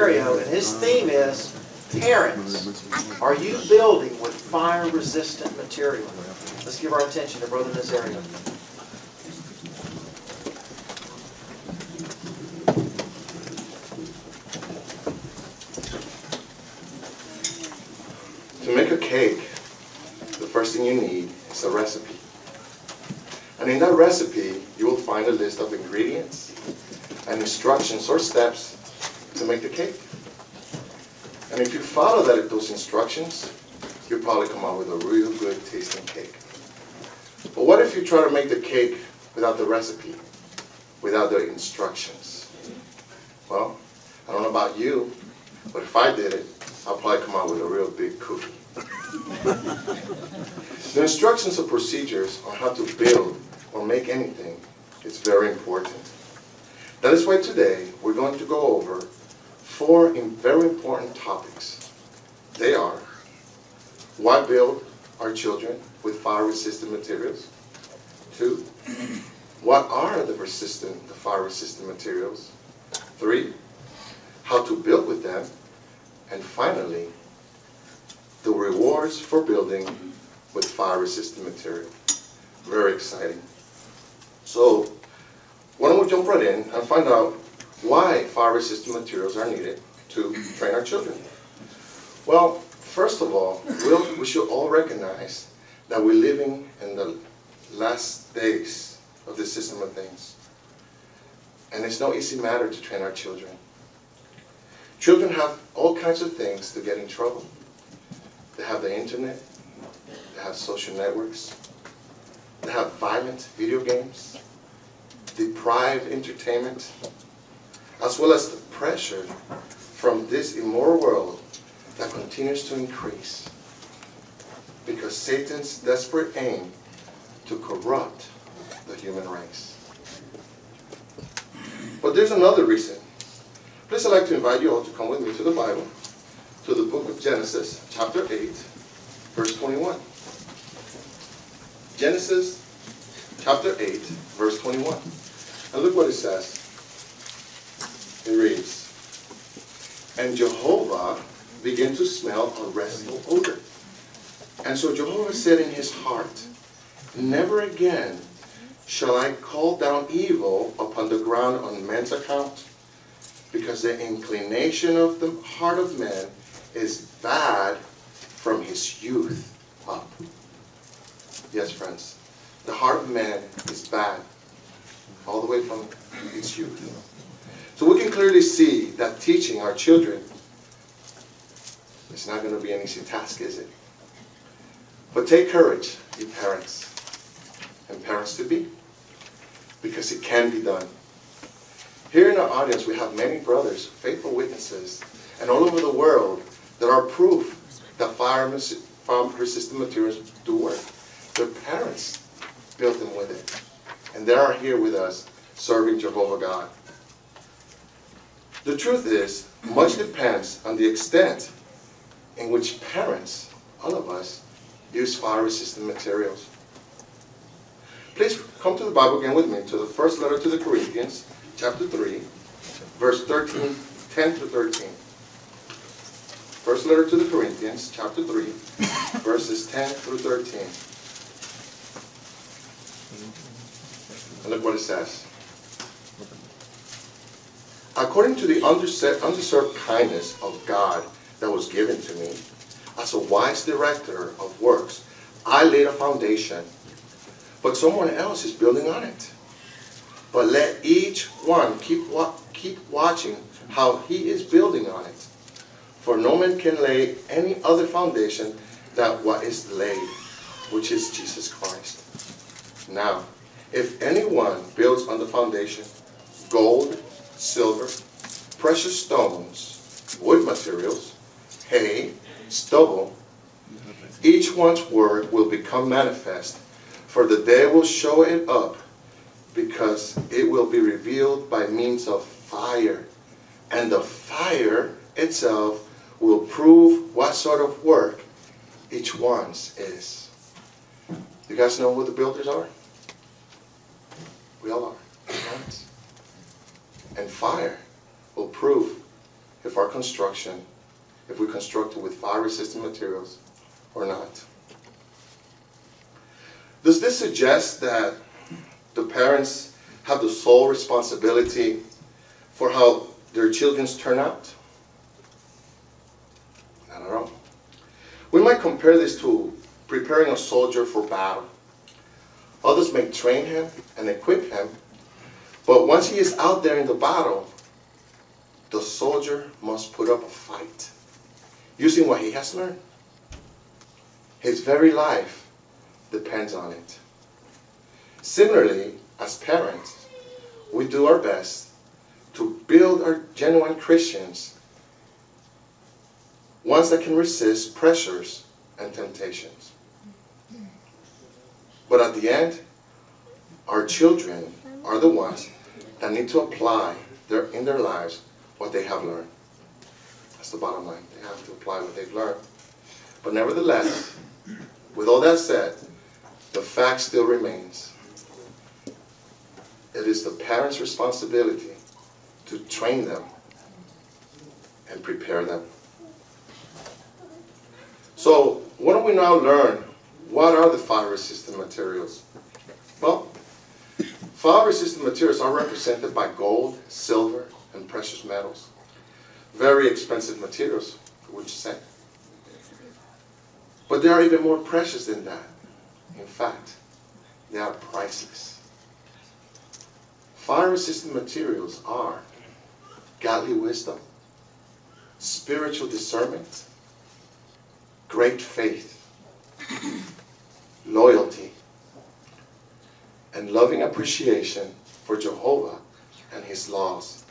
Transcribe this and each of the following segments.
scenario, and his theme is, parents, are you building with fire-resistant material? Let's give our attention to Brother Nazario. To make a cake, the first thing you need is a recipe. And in that recipe, you will find a list of ingredients and instructions or steps to make the cake. And if you follow those instructions, you'll probably come out with a real good tasting cake. But what if you try to make the cake without the recipe, without the instructions? Well, I don't know about you, but if I did it, I'll probably come out with a real big cookie. The instructions or procedures on how to build or make anything is very important. That is why today we're going to go over 4 very important topics. They are: why build our children with fire-resistant materials? 2, what are the fire-resistant materials? 3, how to build with them. And finally, the rewards for building with fire-resistant material. Very exciting. So, why don't we jump right in and find out why fire-resistant materials are needed to train our children? Well, first of all, we should all recognize that we're living in the last days of this system of things. And it's no easy matter to train our children. Children have all kinds of things to get in trouble. They have the internet, they have social networks, they have violent video games, deprived entertainment, as well as the pressure from this immoral world that continues to increase because Satan's desperate aim to corrupt the human race. But there's another reason. Please, I'd like to invite you all to come with me to the Bible, to the book of Genesis, chapter 8, verse 21. Genesis, chapter 8, verse 21. And look what it says. It reads, "And Jehovah began to smell a restful odor. And so Jehovah said in his heart, Never again shall I call down evil upon the ground on man's account, because the inclination of the heart of man is bad from his youth up." Yes, friends, the heart of man is bad all the way from its youth. So we can clearly see that teaching our children is not going to be an easy task, is it? But take courage, you parents and parents-to-be, because it can be done. Here in our audience, we have many brothers, faithful witnesses, and all over the world that are proof that fire-resistant materials do work. Their parents built them with it, and they are here with us serving Jehovah God. The truth is, much depends on the extent in which parents, all of us, use fire-resistant materials. Please come to the Bible again with me to the first letter to the Corinthians, chapter 3, verse 13, 10 to 13. First letter to the Corinthians, chapter 3, verses 10 through 13. And look what it says. "According to the undeserved kindness of God that was given to me, as a wise director of works, I laid a foundation, but someone else is building on it. But let each one keep watching how he is building on it. For no man can lay any other foundation than what is laid, which is Jesus Christ. Now, if anyone builds on the foundation gold, silver, precious stones, wood materials, hay, stubble, each one's work will become manifest, for the day will show it up, because it will be revealed by means of fire, and the fire itself will prove what sort of work each one's is." You guys know who the builders are? We all are. And fire will prove if we construct it with fire-resistant materials or not. Does this suggest that the parents have the sole responsibility for how their children turn out? Not at all. We might compare this to preparing a soldier for battle. Others may train him and equip him, but once he is out there in the battle, the soldier must put up a fight using what he has learned. His very life depends on it. Similarly, as parents, we do our best to build our genuine Christians, ones that can resist pressures and temptations. But at the end, our children are the ones that need to apply in their lives what they have learned. That's the bottom line. They have to apply what they've learned. But nevertheless, with all that said, the fact still remains. It is the parents' responsibility to train them and prepare them. So, what do we now learn? What are the fire-resistant materials? Well, fire-resistant materials are represented by gold, silver, and precious metals. Very expensive materials, would you say? But they are even more precious than that. In fact, they are priceless. Fire-resistant materials are godly wisdom, spiritual discernment, great faith, loyalty, and loving appreciation for Jehovah and His laws.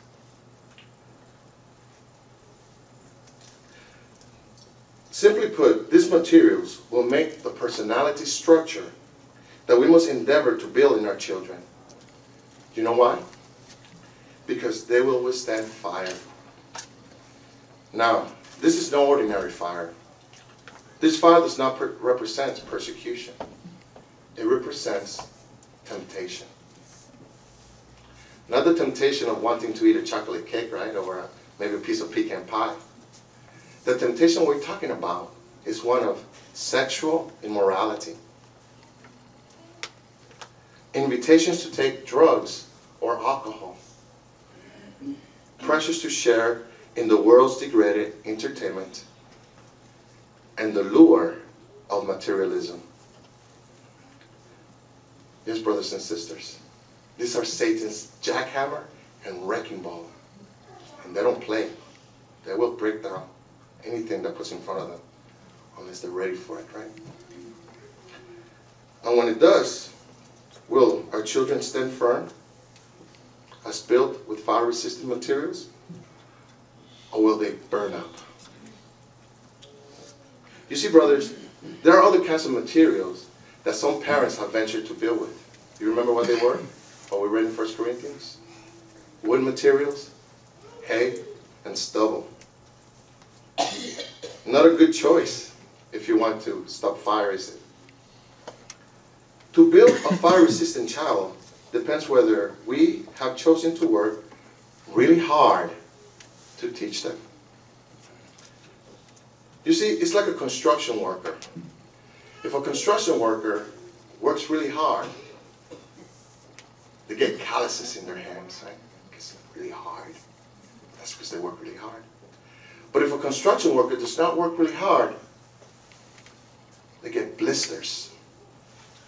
Simply put, these materials will make the personality structure that we must endeavor to build in our children. Do you know why? Because they will withstand fire. Now, this is no ordinary fire. This fire does not represent persecution. It represents temptation. Not the temptation of wanting to eat a chocolate cake, right? Or maybe a piece of pecan pie. The temptation we're talking about is one of sexual immorality. Invitations to take drugs or alcohol. Pressures to share in the world's degraded entertainment. And the lure of materialism. Yes, brothers and sisters. These are Satan's jackhammer and wrecking ball. And they don't play. They will break down anything that puts in front of them, unless they're ready for it, right? And when it does, will our children stand firm as built with fire-resistant materials, or will they burn up? You see, brothers, there are other kinds of materials that some parents have ventured to build with. You remember what they were? What we read in 1 Corinthians? Wood materials, hay, and stubble. Not a good choice if you want to stop fire, is it? To build a fire-resistant child depends whether we have chosen to work really hard to teach them. You see, it's like a construction worker. If a construction worker works really hard, they get calluses in their hands, right? It's really hard. That's because they work really hard. But if a construction worker does not work really hard, they get blisters.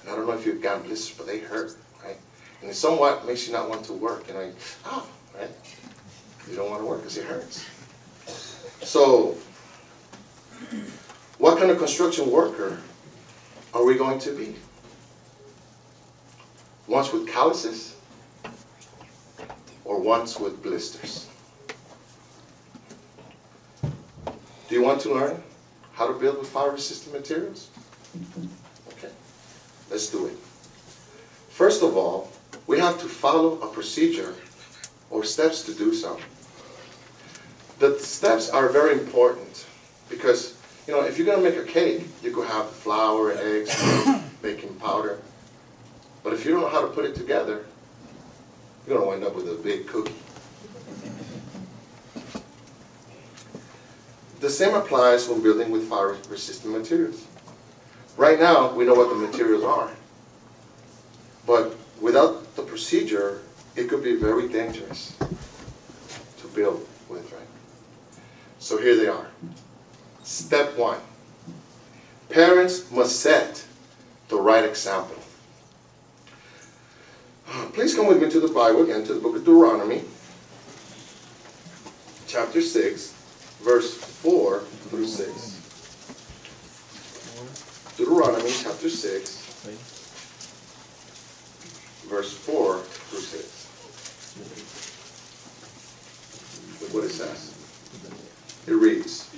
And I don't know if you've gotten blisters, but they hurt, right? And it somewhat makes you not want to work. You know, right? You don't want to work because it hurts. So, what kind of construction worker are we going to be? Ones with calluses or ones with blisters? Do you want to learn how to build with fire-resistant materials? Okay, let's do it. First of all, we have to follow a procedure or steps to do so. The steps are very important because, you know, if you're going to make a cake, you could have flour, eggs, baking powder. But if you don't know how to put it together, you're going to wind up with a big cookie. The same applies when building with fire-resistant materials. Right now, we know what the materials are. But without the procedure, it could be very dangerous to build with, right? So here they are. Step 1. Parents must set the right example. Please come with me to the Bible again, to the book of Deuteronomy, chapter 6, verse 4 through 6. Deuteronomy chapter 6, verse 4 through 6. Look what it says. It reads,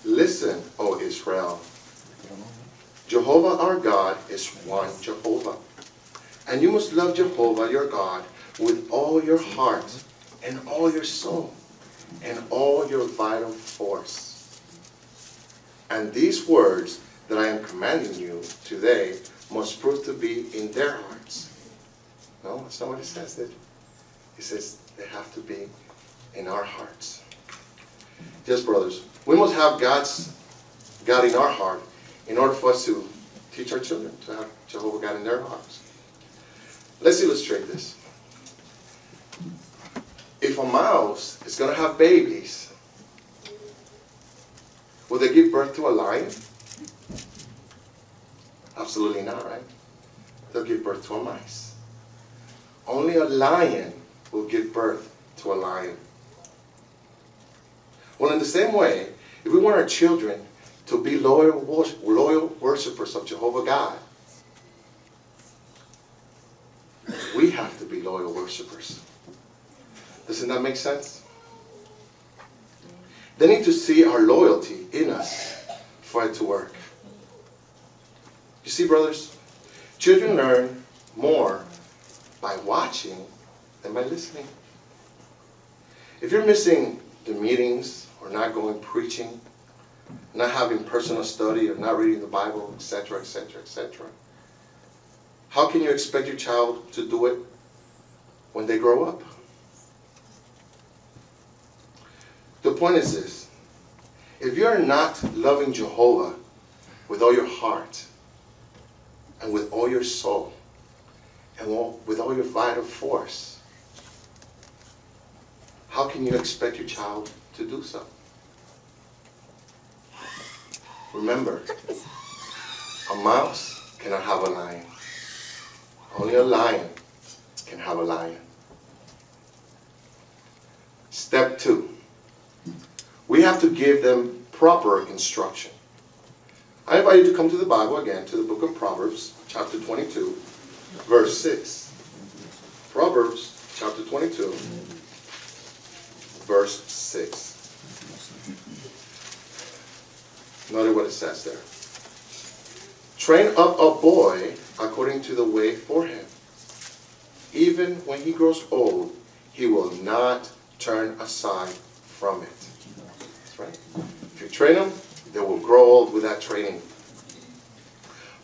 "Listen, O Israel, Jehovah our God is one Jehovah. And you must love Jehovah your God with all your heart and all your soul and all your vital force. And these words that I am commanding you today must prove to be in their hearts." No, that's not what it says there. It says they have to be in our hearts. Yes, brothers, we must have God in our heart in order for us to teach our children to have Jehovah God in their hearts. Let's illustrate this. If a mouse is going to have babies, will they give birth to a lion? Absolutely not, right? They'll give birth to a mice. Only a lion will give birth to a lion. Well, in the same way, if we want our children to be loyal worshipers of Jehovah God, we have to be loyal worshipers. Doesn't that make sense? They need to see our loyalty in us for it to work. You see, brothers, children learn more by watching than by listening. If you're missing the meetings, or not going preaching, not having personal study, or not reading the Bible, etc., etc., etc., how can you expect your child to do it when they grow up? The point is this: if you are not loving Jehovah with all your heart, and with all your soul, and with all your vital force, how can you expect your child to do so? Remember, a mouse cannot have a lion. Only a lion can have a lion. Step 2. We have to give them proper instruction. I invite you to come to the Bible again, to the book of Proverbs, chapter 22, verse 6. Proverbs, chapter 22, verse 6. Notice what it says there. "Train up a boy according to the way for him. Even when he grows old, he will not turn aside from it." That's right. If you train them, they will grow old with that training.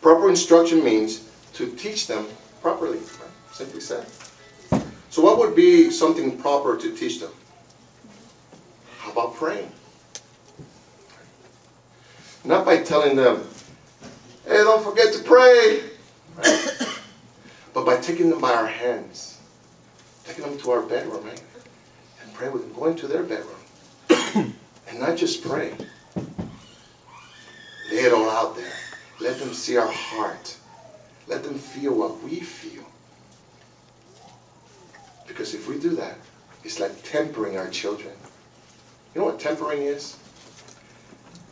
Proper instruction means to teach them properly, right? Simply said. So what would be something proper to teach them? How about praying? Not by telling them, "Hey, don't forget to pray," right? But by taking them by our hands, taking them to our bedroom, right? And pray with them, go into their bedroom. And not just pray. Lay it all out there. Let them see our heart. Let them feel what we feel. Because if we do that, it's like tempering our children. You know what tempering is?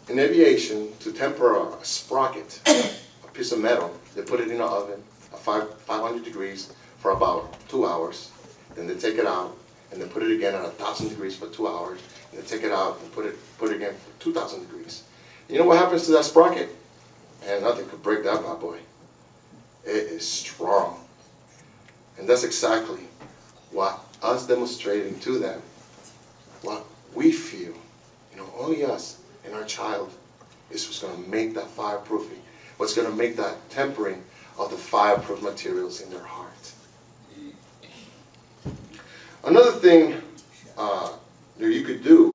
In aviation, to temper a sprocket, a piece of metal, they put it in an oven at 500 degrees for about 2 hours. Then they take it out and they put it again at 1,000 degrees for 2 hours. And they take it out and put it again for 2,000 degrees. You know what happens to that sprocket? Man, nothing could break that bad boy. It is strong. And that's exactly what us demonstrating to them, what we feel, only us and our child is what's going to make that fireproofing, what's going to make that tempering of the fireproof materials in their heart. Another thing that you could do